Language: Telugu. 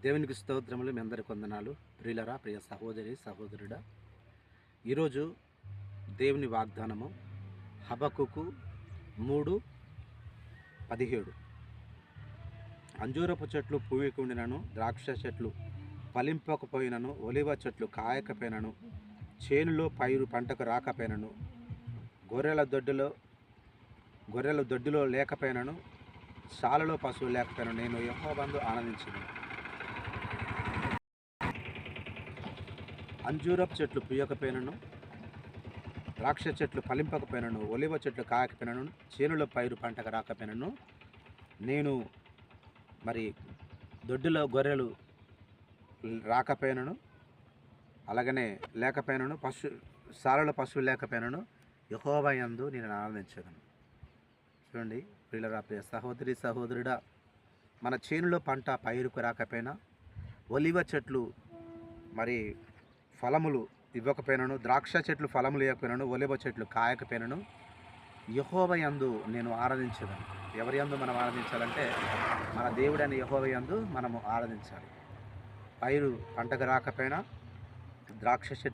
దేవునికి స్తోత్రములు. మీ అందరికి వందనాలు. ప్రియులరా, ప్రియ సహోదరి సహోదరుడా, ఈరోజు దేవుని వాగ్దానము హబక్కుకు 3:17. అంజూరపు చెట్లు పూయకుండినను, ద్రాక్ష చెట్లు ఫలింపకపోయినను, ఒలివ చెట్లు కాయకపోయినను, చేనులో పైరు పంటకు రాకపోయినను, గొర్రెల దొడ్డిలో లేకపోయినను, శాలలో పశువు లేకపోయినను, నేను యెహోవాను ఆనందించుదును. అంజూరపు చెట్లు పూయకపోయినను, ద్రాక్ష చెట్లు ఫలింపకపోయినను, ఒలివ చెట్లు కాయకపోయినను, చేనులో పైరు పంటకు రాకపోయినను, నేను దొడ్డిలో గొర్రెలు రాకపోయినను, అలాగనే లేకపోయినను, శాలలో పశువులు లేకపోయినను, యెహోవా యందు నేను ఆనందించదను. చూడండి ప్రియులరా, ప్రియ సహోదరి సహోదరుడా, మన చేనులో పంట పైరుకు రాకపోయినా, ఒలివ చెట్లు ఫలములు ఇవ్వకపోయినను, ద్రాక్ష చెట్లు ఫలములు ఇవ్వకపోయినను, ఒలివ చెట్లు కాయకపోయినను, యెహోవా యందు నేను ఆరాధించదను. ఎవరి యందు మనం ఆరాధించాలంటే, మన దేవుడైన యెహోవా యందు మనము ఆరాధించాలి. పైరు పంటకు రాకపోయినా, ద్రాక్ష చెట్లు